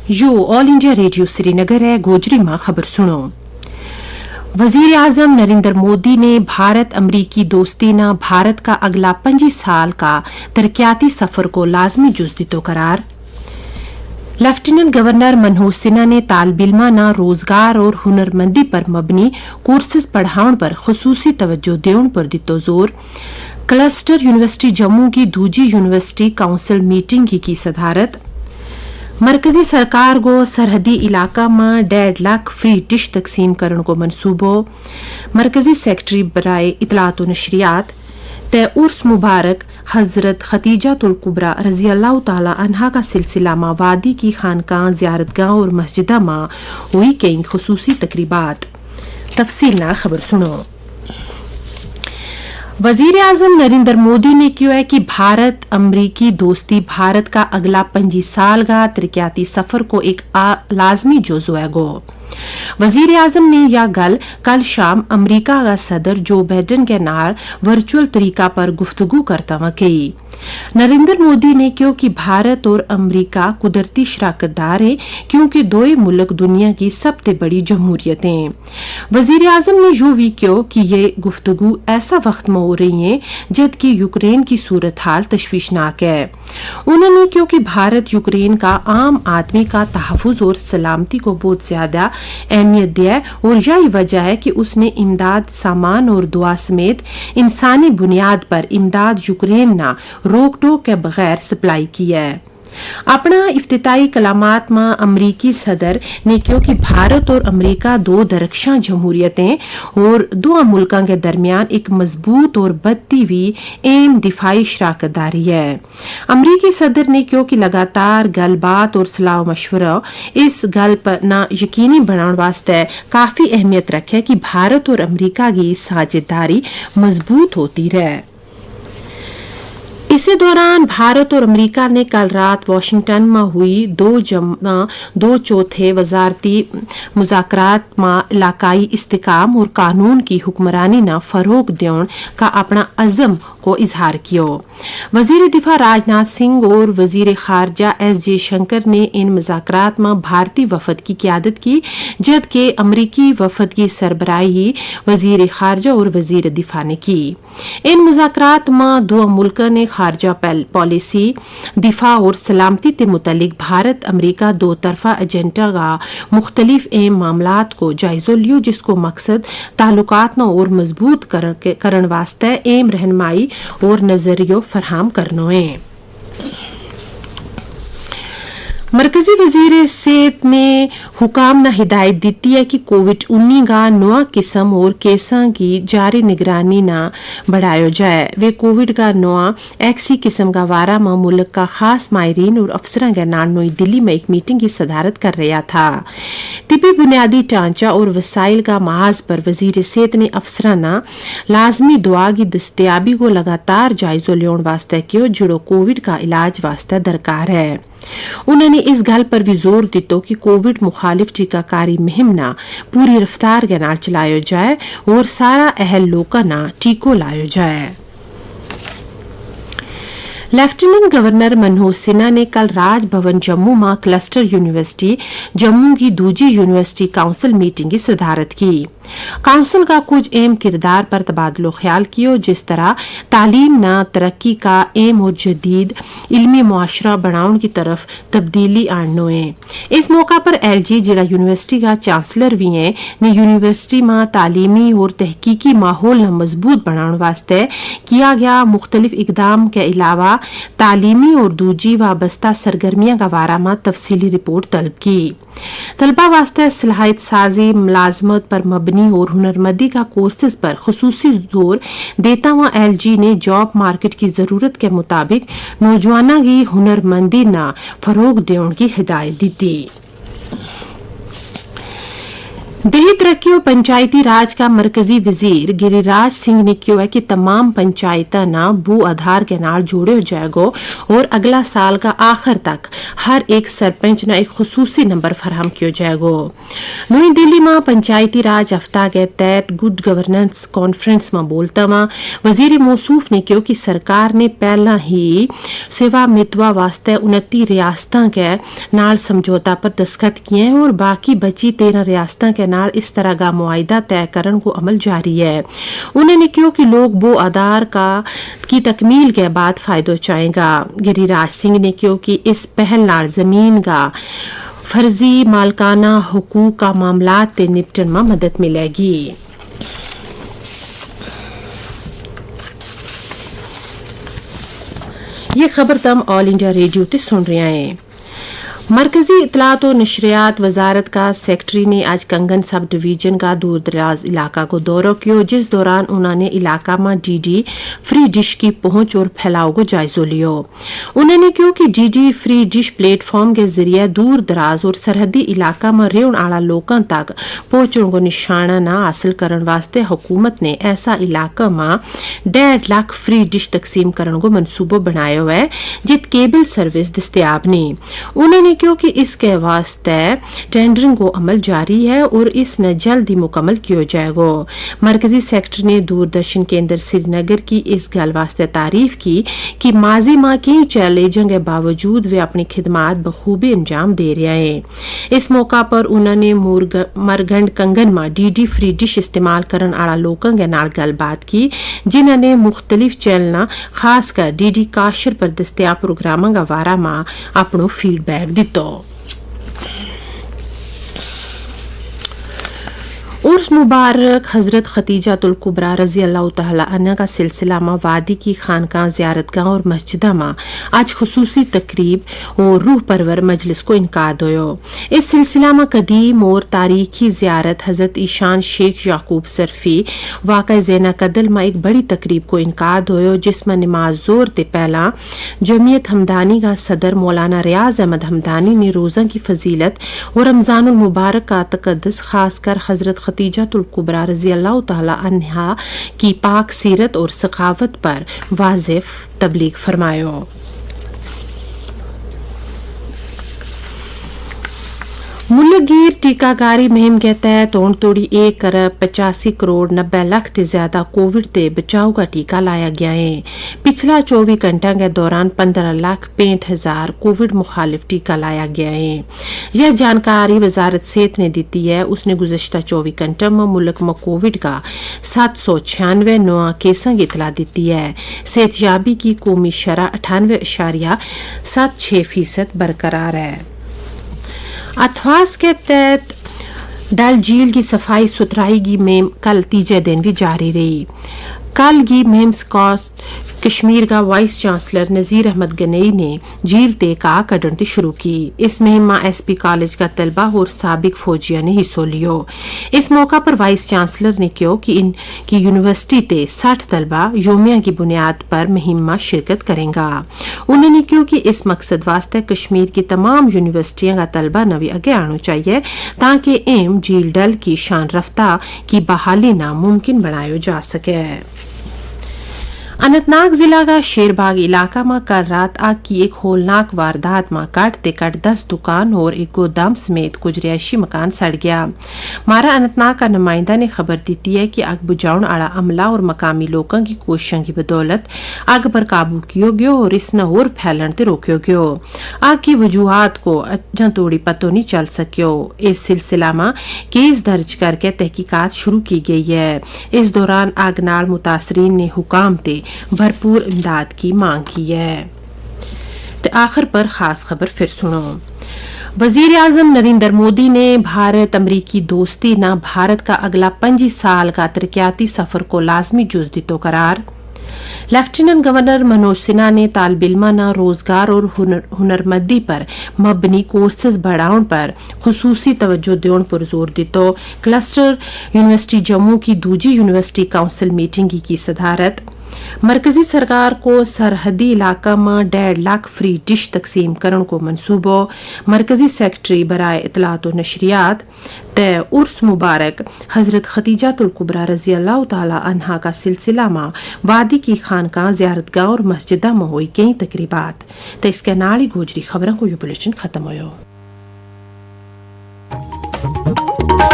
यो all India radio Srinagar है। गोजरी मां खबर सुनो। वजीर आजम नरेंद्र मोदी ने भारत अमरीकी दोस्ती न भारत का अगला 25 साल का तरक्याती सफर को लाजमी जुज़ दितो करार। लेफ्टिनेंट गवर्नर मनोज सिन्हा ने तालिब इल्मां ना रोजगार और हुनरमंदी पर मबनी कोर्सेज पढ़ाउण पर खसूसी तवज्जो देउण पर दितो जोर। क्लस्टर यूनिवर्सिटी जम्मू की दूजी यूनिवर्सिटी काउंसिल मीटिंग की सदारत। मरकजी सरकार को सरहदी इलाका में 1.5 लाख फ्री डिश तकसीम करने को मनसूबो। मरकजी सेक्रेटरी बराए इतलात व नशरियात ते उर्स मुबारक हजरत खतीजातुल कुबरा रजी अल्लाह ताला अन्हा का सिलसिला में वादी की खानकाह ज़ियारतगाह और मस्जिदा में हुई कई खुसूसी तकरीबात। तफसील ना खबर सुनो। वजीर आजम नरेंद्र मोदी ने कहा है कि भारत अमरीकी दोस्ती भारत का अगला 25 साल का तरक्याती सफर को एक लाजमी जुज़ है गो। वजीर आजम ने यह गल कल शाम अमरीका का सदर जो बाइडेन के नाल वर्चुअल तरीका पर गुफ्तगू करता हुआ कही। नरेंद्र मोदी ने कहा कि भारत और अमरीका कुदरती शराकतदार हैं क्योंकि दोए मुल्क दुनिया की सबसे बड़ी जमहूरियतें। वजीर आजम ने यूं भी कहा कि ये गुफ्तगू ऐसा वक्त में हो रही है जबकि यूक्रेन की सूरत हाल तशवीशनाक है। उन्होंने कहा कि भारत यूक्रेन का आम आदमी का तहफ़्फ़ुज़ और सलामती को बहुत ज्यादा अहमियत दिया और यही वजह है कि उसने इमदाद सामान और दुआ समेत इंसानी बुनियाद पर इमदाद यूक्रेन ना रोक टोक के बगैर सप्लाई की है। अपना इफ्तिताई कलामात में अमरीकी सदर ने कहा कि भारत और अमरीका दो दरख्शां जमहूरियतें और दो मुल्कों के दरमियान एक मजबूत और बढ़ती हुई एम दिफाई शराकतदारी है। अमरीकी सदर ने कहा कि लगातार गलबात और सलाह मशवरा इस गल पर ना यकीनी बनाने वास्ते काफी अहमियत रखे कि भारत और अमरीका की साझेदारी मजबूत होती रहे। इसी दौरान भारत और अमेरिका ने कल रात वाशिंगटन में हुई दो चौथे वजारती मुज़ाकरात में इलाकाई इस्तेकाम और कानून की हुक्मरानी न फरोग देने का अपना अज़म को इजहार किया। वजीर दिफा राजनाथ सिंह और वजीर खारजा एस जयशंकर ने इन मुज़ाकरात में भारतीय वफद की क़यादत की जबकि अमरीकी वफद की सरबराही वजीर खारजा और वजीर दिफा ने की। इन मुज़ाकरात में दो मुल्क ने खारजा पॉलिसी दिफा और सलामती के मुतालिक भारत अमरीका दो तरफा एजेंडा का मुख्तलिफ अहम मामलात को जायजो लियो जिसको मकसद ताल्लुकात न और मजबूत करन वास्ते अहम रहनुमाई और नजरियो फरहम करनो है। मरकजी वजीर सेहत ने हुकाम न हिदायत दी है कि कोविड-19 का नवा किस्म और केसां की जारी निगरानी न बढ़ाया जाए। वे कोविड का नवा एक्सी किस्म का वारा में मुल्क का खास माहिरीन और अफसरां के नाल नई दिल्ली में एक मीटिंग की सदारत कर रहा था। तिबी बुनियादी ढांचा और वसाइल का महाज पर वजीर सेहत ने अफसरां न लाजमी दुआ की दस्तयाबी को लगातार जायजो लेने वास्ते कियो जिड़ो कोविड का इलाज वास्ते दरकार है। उन्होंने इस गल पर भी जोर दितो कि कोविड मुखालिफ टीकाकारी मुहिम ना पूरी रफ्तार के नाल चलायो जाए और सारा अहल लोका ना टीको लायो जाए। लेफ्टिनेंट गवर्नर मनोज सिन्हा ने कल राजभवन जम्मू में क्लस्टर यूनिवर्सिटी जम्मू की दूजी यूनिवर्सिटी काउंसिल मीटिंग की सदारत की। काउंसिल का कुछ अहम किरदार पर तबादलो ख्याल किया जिस तरह तालीम न तरक्की का अहम और जदीद इल्मी मुआशरा बनाने की तरफ तब्दीली आनो है। इस मौका पर LG जिला यूनिवर्सिटी का चांसलर भी है ने यूनिवर्सिटी में तालीमी और तहकीकी माहौल न मजबूत बनाने वास्ते किया गया मुख्तलिफ इकदाम के अलावा तालीमी और दूजी वाबस्ता सरगर्मियां का बारे में तफसीली रिपोर्ट तलब की। तलबा वास्ते सलाहियत साजी मुलाजमत पर मबनी और हुनरमंदी का कोर्सेज पर खुसूसी जोर देता हुआ LG ने जॉब मार्केट की जरूरत के मुताबिक नौजवानों की हुनरमंदी न फरोग देने की हिदायत दी थी। देही तरक्की और पंचायती राज का मरकजी वजीर गिरिराज सिंह ने कहा है कि तमाम पंचायतां ना भू आधार के नाल जोड़े जाएगो और अगला साल का आखिर तक हर एक सरपंच ना एक खुसूसी नंबर फराहम किया जाएगो। नई दिल्ली में पंचायती राज हफ्ता के तहत गुड गवर्नेंस कॉन्फ्रेंस में बोलता वहां वजीर मौसूफ ने कहा कि सरकार ने पहला ही सेवा मितवा वास्ते 29 रियासतां के नाल समझौता पर दस्तखत किए हैं और बाकी बची 13 रियासतां के नाल इस तरह का मुआहिदा तय करने को अमल जारी है। उन्होंने कहा कि लोग वो आधार की तकमील के बाद फायदा चाहेगा। गिरिराज सिंह ने कहा कि इस पहल नाल जमीन का फर्जी मालकाना हुकूक का मामला ते निपटन में मदद मिलेगी। ये खबर तम ऑल इंडिया रेडियो ते सुन रहे हैं। मरकजी इतलात और नशरियात वजारत का सेक्रेटरी ने आज कंगन सब डिवीजन का दूर दराज इलाका को दौरा किया, जिस दौरान उन्होंने इलाका में डीडी फ्री डिश की पहुंच और फैलाव को जायजा लिया। उन्होंने कहा कि डीडी फ्री डिश प्लेटफॉर्म के जरिए दूर दराज और सरहदी इलाका में रहने वाला लोगों तक पहुंचने को निशाना न हासिल करने वास्ते हुकूमत ने ऐसा इलाका में 1.5 लाख फ्री डिश तकसीम करने को मनसूबा बनाया हुआ है जित केबल सर्विस दस्तियाब नहीं। उन्होंने क्योंकि इसके वास्ते टेंडरिंग को अमल जारी है और इस न जल्द ही मुकम्मल किया जाएगा। मरकजी सेक्रेटरी ने दूरदर्शन केंद्र श्रीनगर की इस गल वास्ते तारीफ की कि माजी मां की चैलेंजों के बावजूद वे अपनी खिदमात बखूबी अंजाम दे रहे हैं। इस मौका पर उन्होंने मरगंड कंगन में डीडी फ्री डिश इस्तेमाल करने वाला लोगों के नाल गलबात की, जिन्होंने मुख्तलिफ चैनलों खासकर डीडी काशर पर दस्तियाब प्रोग्रामों का बारे में अपनो फीडबैक दिता। उर्स मुबारक हजरत खतीजातुल कुबरा रजी अल्लाह तआला अन्हा का सिलसिला में वादी की खानका ज़ियारतगाह और मस्जिदा में आज खुसूसी तकरीब और रूह परवर मजलिस को इनकाद होयो। इस सिलसिला में कदीम और तारीखी ज़ियारत हजरत ईशान शेख याकूब सरफी वाक़ा ज़ैना कदल में एक बड़ी तकरीब को इनकाद होयो, जिसमें नमाज जोर ते पहला जमीयत हमदानी का सदर मौलाना रियाज अहमद हमदानी ने रोज़ा की फजीलत और रमज़ानुल मुबारक का तकद्दुस खासकर हजरत खतीजातुल कुबरा रज़ी अल्लाह तआला अन्हा की पाक सीरत और सखावत पर वाज़िफ तबलीग फरमायो। मुल्कगीर टीकाकारी मुहिम के तहत होण तोड़ी 1 अरब 85 करोड़ 90 लाख से ज्यादा कोविड ते बचाव का टीका लाया गया है। पिछला 24 घंटा के दौरान 15,65,000 कोविड मुखालिफ टीका लाया गया है। यह जानकारी वजारत सेहत ने दी है। उसने गुज़श्ता 24 घंटे में मुल्क में कोविड का 796 नया केसों की इतला दी है। सेहतयाबी की कौमी शरह 98.76% बरकरार है। अथवास के तहत डल झील की सफाई सुथराई की मुहिम कल तीजे दिन भी जारी रही। कल की मुहिम स्कॉस्ट कश्मीर का वाइस चांसलर नजीर अहमद गनई ने झील ते का कड़न शुरू की। इस मुहिम में एसपी कॉलेज का तलबा और साबिक फौजिया ने हिस्सा लियो। इस मौका पर वाइस चांसलर ने कहा कि इनकी यूनिवर्सिटी ते 60 तलबा योमिया की बुनियाद पर मुहिम में शिरकत करेंगा। उन्होंने कहा कि इस मकसद वास्ते कश्मीर की तमाम यूनिवर्सिटियों का तलबा नवी आगे आना चाहिए ताकि एम झील डल की शान रफ्ता की बहाली नामुमकिन बनाया जा सके। अनंतनाग जिला का शेरबाग इलाका में कल रात आग की एक होलनाक वारदात में कट 10 दुकान और एक गोदाम समेत कुछ रिहायशी मकान सड़ गया। मारा अनंतनाग का नुमाइंदा ने खबर दी है कि आग बुझाउण आला अमला और मकामी लोगों की कोशिशों की बदौलत आग पर काबू किया गया और इसने और फैलन ते रोक्यो गयो। आग की वजूहात को अजा तोड़ी पतो नहीं चल सकियो। इस सिलसिला में केस दर्ज करके तहकीकात शुरू की गई है। इस दौरान आग नाल मुतासरीन ने हुकाम ते भरपूर इमदाद की मांग की है। तो आखिर पर खास खबर फिर सुनो। वजीर आजम नरेंद्र मोदी ने भारत अमरीकी दोस्ती न भारत का अगला 25 साल का तरक्याती सफर को लाजमी जुज़ दितो करार। लेफ्टिनेंट गवर्नर मनोज सिन्हा ने तालिब इल्मां ना रोजगार और हुनरमंदी पर मबनी कोर्सेज बढ़ाने पर खुसूसी तवज्जो देने पर जोर दितो। क्लस्टर यूनिवर्सिटी जम्मू की दूजी यूनिवर्सिटी काउंसिल मीटिंग की सदारत مرکزی سرکار کو سرحدی علاقہ میں 1.5 لاکھ فری ڈش تقسیم کرن کو منصوبہ مرکزی سیکرٹری برائے اطلاعات و نشریات تے عرس مبارک حضرت ختیجہ الکبریٰ رضی اللہ تعالی عنہا کا سلسلہ میں وادی کی خانقاہ زیارت گاہ اور مسجدہ میں ہوئی کئی تقریبات تے اس کے نالی گوجری خبروں کو یہ بلیٹن ختم ہوئے.